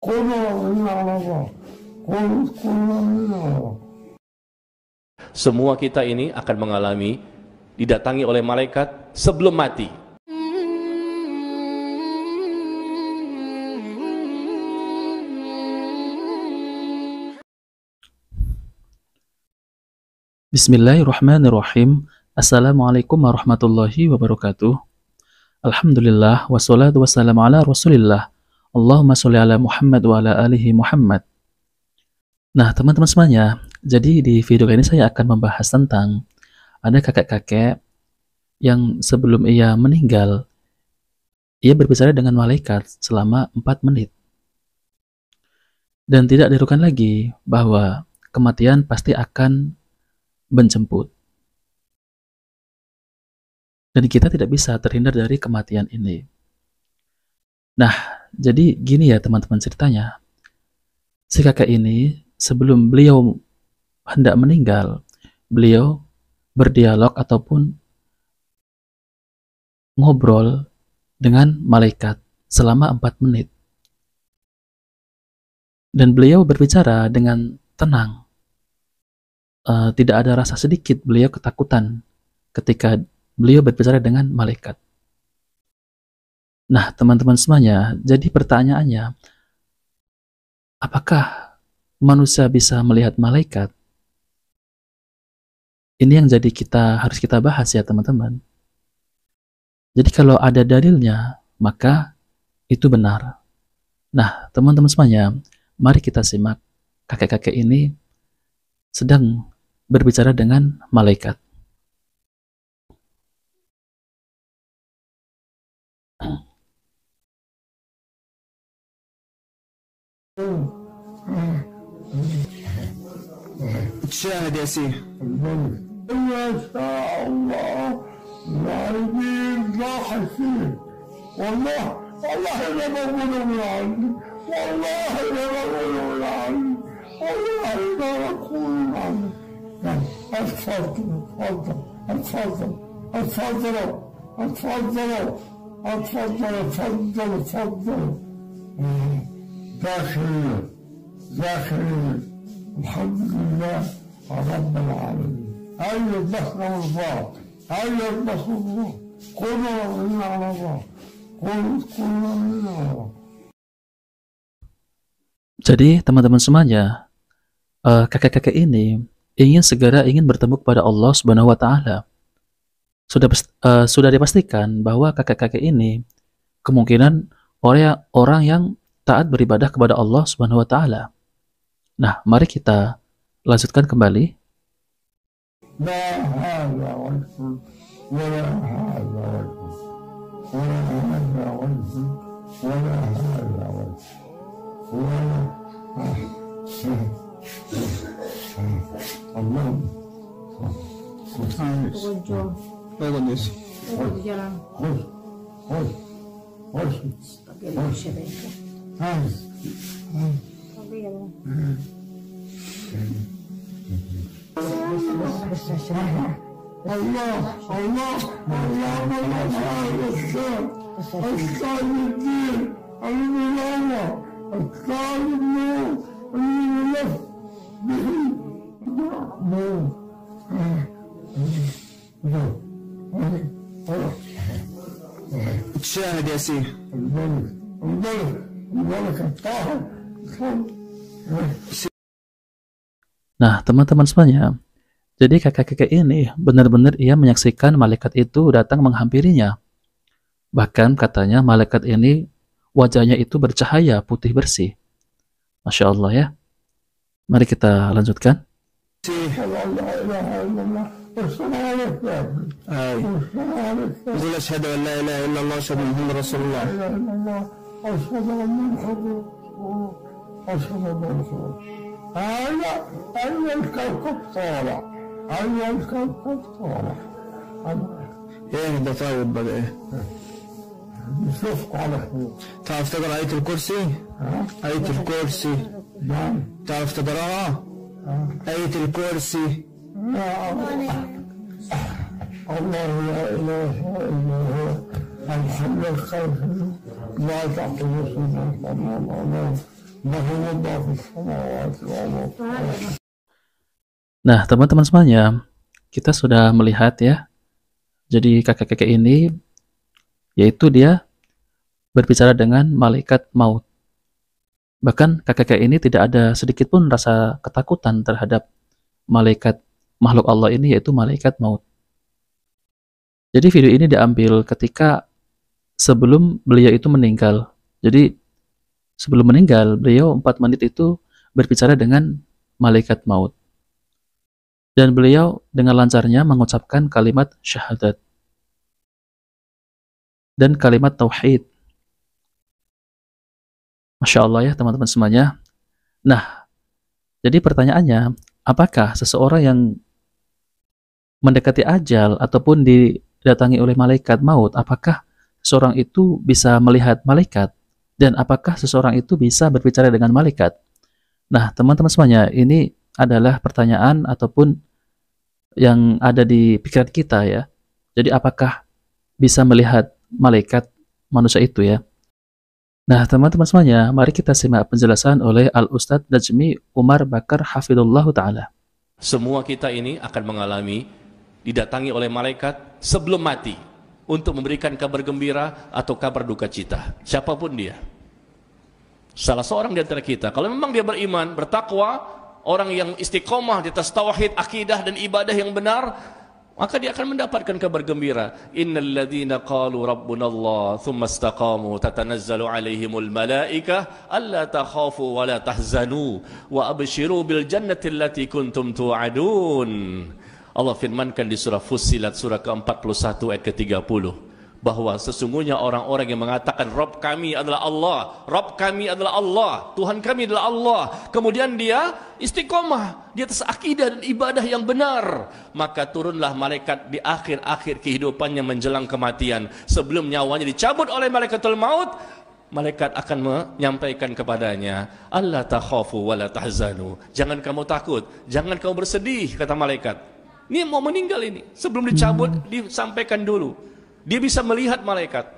Semua kita ini akan mengalami didatangi oleh malaikat sebelum mati. Bismillahirrahmanirrahim. Assalamualaikum warahmatullahi wabarakatuh. Alhamdulillah, wassalatu wassalamu ala rasulillah. Allahumma sholli ala Muhammad wa ala alihi Muhammad. Nah, teman-teman semuanya, jadi di video ini saya akan membahas tentang ada kakek-kakek yang sebelum ia meninggal, ia berbicara dengan malaikat selama 4 menit. Dan tidak diragukan lagi bahwa kematian pasti akan menjemput. Dan kita tidak bisa terhindar dari kematian ini. Nah, jadi gini ya teman-teman ceritanya. Si kakek ini sebelum beliau hendak meninggal, beliau berdialog ataupun ngobrol dengan malaikat selama 4 menit. Dan beliau berbicara dengan tenang. Tidak ada rasa sedikit beliau ketakutan ketika beliau berbicara dengan malaikat. Nah, teman-teman semuanya, jadi pertanyaannya, apakah manusia bisa melihat malaikat? Ini yang jadi harus kita bahas ya teman-teman. Jadi kalau ada dalilnya, maka itu benar. Nah, teman-teman semuanya, mari kita simak kakek-kakek ini sedang berbicara dengan malaikat. تشاهد يا سيدي ما شاء الله العالمين ضاحكين والله والله لا بقولوا من عندي والله لا بقولوا من عندي والله لا بقولوا من عندي اتفضل اتفضل اتفضل اتفضل اتفضل اتفضل اتفضل داخلين داخلين الحمد لله رب العالمين أيوة البحر والباط أيوة البحر والباط كلنا من على الله كلنا من على الله. Jadi teman-teman semuanya, kakek-kakek ini ingin bertemu kepada Allah Subhanahu wa taala. Sudah dipastikan bahwa kakek-kakek ini kemungkinan orang yang taat beribadah kepada Allah Subhanahu wa taala. Nah, mari kita lanjutkan kembali. الله الله الله الشام الشام الدين المنور الشام النور الملف به تشاهد يا سيدي الملك الطاهر. Nah, teman-teman semuanya, jadi kakek-kakek ini benar-benar ia menyaksikan malaikat itu datang menghampirinya. Bahkan katanya malaikat ini wajahnya itu bercahaya putih bersih. Masya Allah ya. Mari kita lanjutkan. يقول أشهد أن لا إله إلا الله وأشهد أن محمدا رسول الله. أشهد أن محمدا أشهد أن رسول أيوة الكوكب طالع أيوة الكوكب طالع. إيه ده طيب بقى إيه؟ نشوفك على خير. تعرف تقرأ آية الكرسي؟ آية الكرسي نعم. تعرف تقرأها؟ آية الكرسي. الله لا إله إلا هو الحي القيوم لا تأخذه سنة ولا نوم له ما في السماوات والأرض. Nah, teman-teman semuanya, kita sudah melihat ya. Jadi kakek-kakek ini, yaitu dia berbicara dengan malaikat maut. Bahkan kakek-kakek ini tidak ada sedikit pun rasa ketakutan terhadap malaikat makhluk Allah ini, yaitu malaikat maut. Jadi video ini diambil ketika sebelum beliau itu meninggal. Jadi sebelum meninggal, beliau 4 menit itu berbicara dengan malaikat maut. Dan beliau dengan lancarnya mengucapkan kalimat syahadat dan kalimat tauhid. Masya Allah ya teman-teman semuanya. Nah, jadi pertanyaannya, apakah seseorang yang mendekati ajal ataupun didatangi oleh malaikat maut, apakah seseorang itu bisa melihat malaikat? Dan apakah seseorang itu bisa berbicara dengan malaikat? Nah, teman-teman semuanya, ini adalah pertanyaan ataupun yang ada di pikiran kita ya. Jadi apakah bisa melihat malaikat manusia itu ya? Nah, teman-teman semuanya, mari kita simak penjelasan oleh Al-Ustadz Najmi Umar Bakar Hafidhullah Ta'ala. Semua kita ini akan mengalami didatangi oleh malaikat sebelum mati untuk memberikan kabar gembira atau kabar duka cita. Siapapun dia, salah seorang di antara kita, kalau memang dia beriman, bertakwa, orang yang istiqomah di atas tauhid, akidah dan ibadah yang benar, maka dia akan mendapatkan kabar gembira. Innal ladzina qalu rabbunallah tsumma istaqamu tatanazzalu alaihimul malaikah alla takhafu wa la tahzanu wa abshiru bil jannati allati kuntum tu'adun. Allah firmankan di surah Fussilat surah ke-41 ayat ke-30 bahwa sesungguhnya orang-orang yang mengatakan Rabb kami adalah Allah, Rabb kami adalah Allah, Tuhan kami adalah Allah, kemudian dia istiqomah di atas akidah dan ibadah yang benar, maka turunlah malaikat di akhir-akhir kehidupannya menjelang kematian, sebelum nyawanya dicabut oleh malaikatul maut. Malaikat akan menyampaikan kepadanya, Allah takhafu wa la tahzanu, jangan kamu takut, jangan kamu bersedih, kata malaikat. Ini mau meninggal ini, sebelum dicabut disampaikan dulu. Dia bisa melihat malaikat.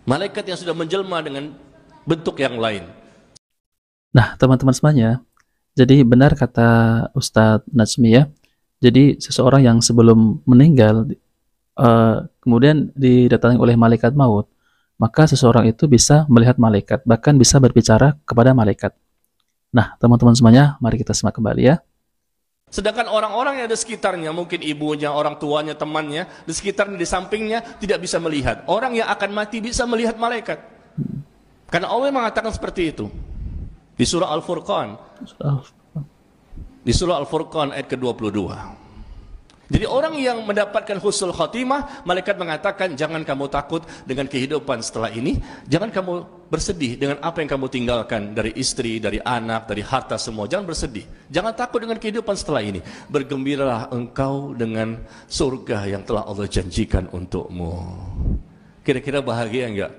Malaikat yang sudah menjelma dengan bentuk yang lain. Nah, teman-teman semuanya, jadi benar kata Ustadz Najmi ya. Jadi seseorang yang sebelum meninggal kemudian didatangi oleh malaikat maut, maka seseorang itu bisa melihat malaikat, bahkan bisa berbicara kepada malaikat. Nah, teman-teman semuanya, mari kita simak kembali ya. Sedangkan orang-orang yang ada sekitarnya, mungkin ibunya, orang tuanya, temannya, di sekitarnya, di sampingnya, tidak bisa melihat. Orang yang akan mati bisa melihat malaikat. Karena Allah mengatakan seperti itu. Di surah Al-Furqan. Di surah Al-Furqan ayat ke-22. Jadi orang yang mendapatkan husnul khatimah, malaikat mengatakan, jangan kamu takut dengan kehidupan setelah ini, jangan kamu bersedih dengan apa yang kamu tinggalkan dari istri, dari anak, dari harta semua, jangan bersedih, jangan takut dengan kehidupan setelah ini, bergembiralah engkau dengan surga yang telah Allah janjikan untukmu. Kira-kira bahagia enggak?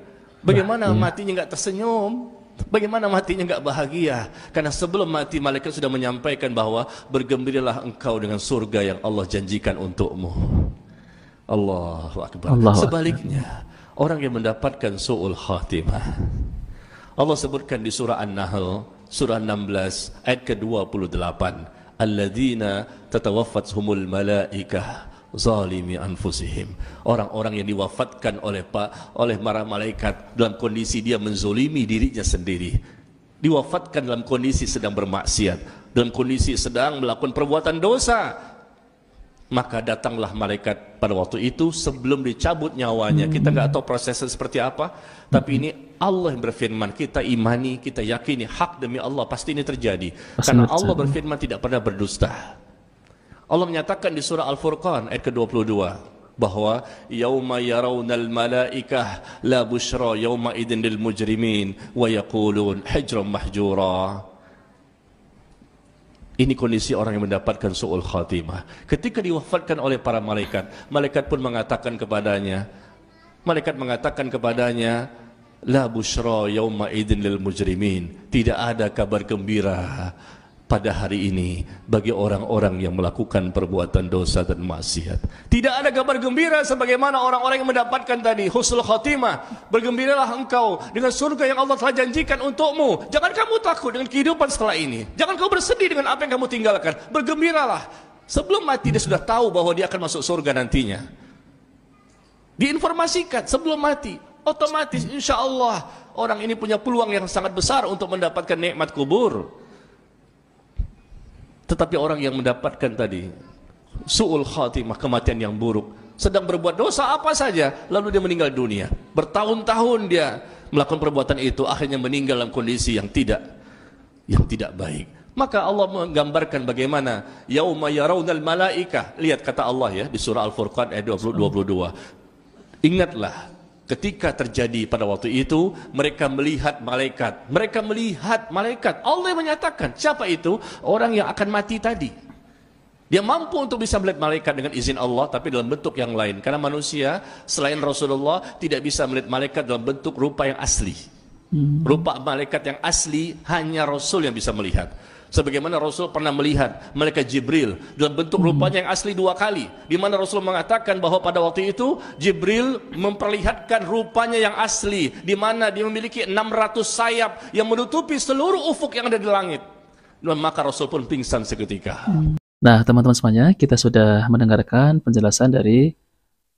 Bagaimana matinya enggak tersenyum? Bagaimana matinya enggak bahagia? Karena sebelum mati malaikat sudah menyampaikan bahwa bergembiralah engkau dengan surga yang Allah janjikan untukmu. Allahu Akbar. Sebaliknya, orang yang mendapatkan su'ul khatimah, Allah sebutkan di surah An-Nahl surah 16 ayat ke-28, alladzina tatawaffathumul malaikah zalimi anfusihim, orang-orang yang diwafatkan oleh para malaikat dalam kondisi dia menzolimi dirinya sendiri, diwafatkan dalam kondisi sedang bermaksiat, dalam kondisi sedang melakukan perbuatan dosa, maka datanglah malaikat pada waktu itu sebelum dicabut nyawanya. Kita nggak tahu prosesnya seperti apa, tapi ini Allah yang berfirman, kita imani, kita yakini hak demi Allah, pasti ini terjadi, karena Allah berfirman tidak pernah berdusta. Allah menyatakan di surah Al-Furqan ayat ke-22 bahwa yauma yarawnal malaikah la busyra yauma idzin lil mujrimin wa yaqulun hijran mahjura. Ini kondisi orang yang mendapatkan su'ul khatimah. Ketika diwafatkan oleh para malaikat, malaikat pun mengatakan kepadanya, la busyra yauma idzin lil mujrimin, tidak ada kabar gembira pada hari ini bagi orang-orang yang melakukan perbuatan dosa dan maksiat. Tidak ada kabar gembira sebagaimana orang-orang yang mendapatkan tadi husnul khatimah. Bergembiralah engkau dengan surga yang Allah telah janjikan untukmu. Jangan kamu takut dengan kehidupan setelah ini. Jangan kamu bersedih dengan apa yang kamu tinggalkan. Bergembiralah. Sebelum mati dia sudah tahu bahwa dia akan masuk surga nantinya. Diinformasikan sebelum mati. Otomatis insya Allah orang ini punya peluang yang sangat besar untuk mendapatkan nikmat kubur. Tetapi orang yang mendapatkan tadi su'ul khatimah, kematian yang buruk, sedang berbuat dosa apa saja, lalu dia meninggal dunia, bertahun-tahun dia melakukan perbuatan itu, akhirnya meninggal dalam kondisi yang tidak baik. Maka Allah menggambarkan bagaimana yauma yarawnal malaikah. Lihat kata Allah ya di surah Al-Furqan ayat 22. Ingatlah ketika terjadi pada waktu itu, mereka melihat malaikat. Mereka melihat malaikat. Allah menyatakan, siapa itu? Orang yang akan mati tadi. Dia mampu untuk bisa melihat malaikat dengan izin Allah, tapi dalam bentuk yang lain. Karena manusia, selain Rasulullah, tidak bisa melihat malaikat dalam bentuk rupa yang asli. Rupa malaikat yang asli, hanya Rasul yang bisa melihat. Sebagaimana Rasul pernah melihat malaikat Jibril dalam bentuk rupanya yang asli 2 kali, di mana Rasul mengatakan bahwa pada waktu itu Jibril memperlihatkan rupanya yang asli, di mana dia memiliki 600 sayap yang menutupi seluruh ufuk yang ada di langit. Dan maka Rasul pun pingsan seketika. Nah, teman-teman semuanya, kita sudah mendengarkan penjelasan dari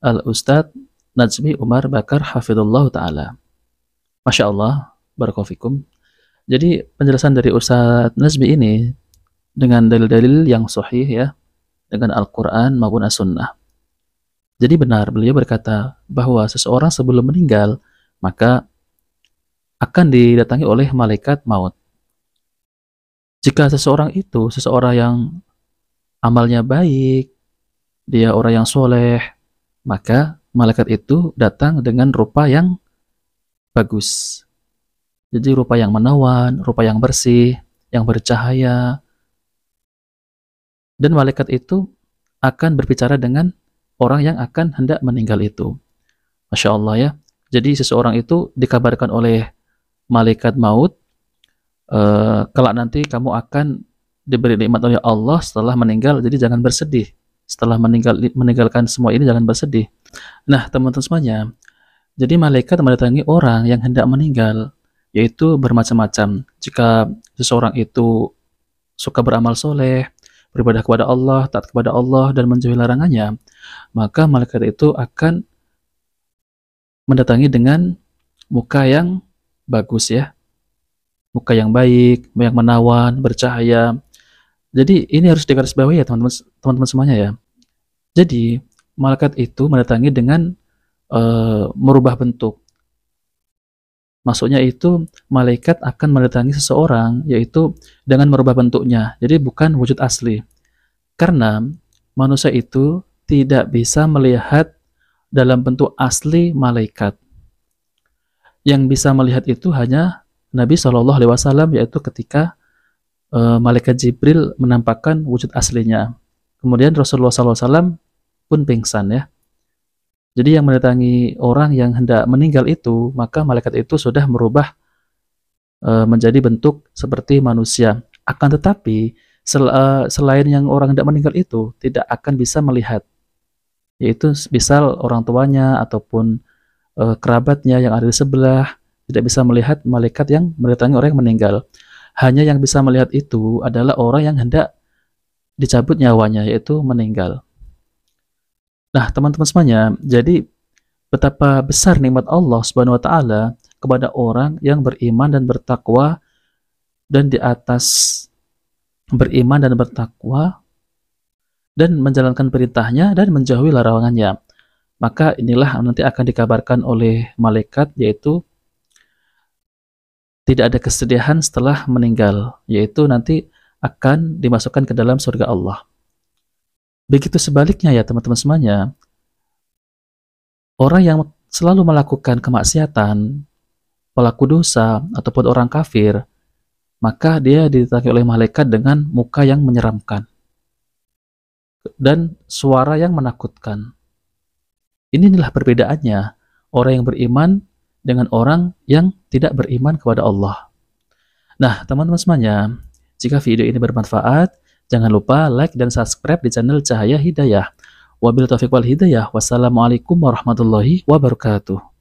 Al-Ustadz Najmi Umar Bakar Hafidhullah Ta'ala. Masya Allah, barakallahu fikum. Jadi penjelasan dari Ustadz Najmi ini dengan dalil-dalil yang sahih ya, dengan Al-Quran maupun As-Sunnah. Jadi benar, beliau berkata bahwa seseorang sebelum meninggal maka akan didatangi oleh malaikat maut. Jika seseorang itu seseorang yang amalnya baik, dia orang yang soleh, maka malaikat itu datang dengan rupa yang bagus. Jadi rupa yang menawan, rupa yang bersih, yang bercahaya. Dan malaikat itu akan berbicara dengan orang yang akan hendak meninggal itu. Masya Allah ya. Jadi seseorang itu dikabarkan oleh malaikat maut, kelak nanti kamu akan diberi nikmat oleh Allah setelah meninggal, jadi jangan bersedih. Setelah meninggalkan semua ini jangan bersedih. Nah teman-teman semuanya, jadi malaikat mendatangi orang yang hendak meninggal, yaitu bermacam-macam. Jika seseorang itu suka beramal soleh, beribadah kepada Allah, taat kepada Allah, dan menjauhi larangannya, maka malaikat itu akan mendatangi dengan muka yang bagus ya, muka yang baik, yang menawan, bercahaya. Jadi ini harus digarisbawahi ya teman-teman semuanya ya. Jadi malaikat itu mendatangi dengan merubah bentuk. Maksudnya itu malaikat akan mendatangi seseorang yaitu dengan merubah bentuknya. Jadi bukan wujud asli. Karena manusia itu tidak bisa melihat dalam bentuk asli malaikat. Yang bisa melihat itu hanya Nabi SAW, yaitu ketika malaikat Jibril menampakkan wujud aslinya. Kemudian Rasulullah SAW pun pingsan ya. Jadi yang mendatangi orang yang hendak meninggal itu, maka malaikat itu sudah merubah menjadi bentuk seperti manusia. Akan tetapi selain yang orang hendak meninggal itu tidak akan bisa melihat, yaitu misal orang tuanya ataupun kerabatnya yang ada di sebelah tidak bisa melihat malaikat yang mendatangi orang yang meninggal. Hanya yang bisa melihat itu adalah orang yang hendak dicabut nyawanya, yaitu meninggal. Nah, teman-teman semuanya, jadi betapa besar nikmat Allah Subhanahu wa taala kepada orang yang beriman dan bertakwa, dan di atas beriman dan bertakwa dan menjalankan perintahnya dan menjauhi larangannya. Maka inilah nanti akan dikabarkan oleh malaikat, yaitu tidak ada kesedihan setelah meninggal, yaitu nanti akan dimasukkan ke dalam surga Allah. Begitu sebaliknya ya teman-teman semuanya, orang yang selalu melakukan kemaksiatan, pelaku dosa, ataupun orang kafir, maka dia didatangi oleh malaikat dengan muka yang menyeramkan dan suara yang menakutkan. Inilah perbedaannya orang yang beriman dengan orang yang tidak beriman kepada Allah. Nah teman-teman semuanya, Jika video ini bermanfaat, jangan lupa like dan subscribe di channel Cahaya Hidayah. Wabil taufiq wal hidayah. Wassalamualaikum warahmatullahi wabarakatuh.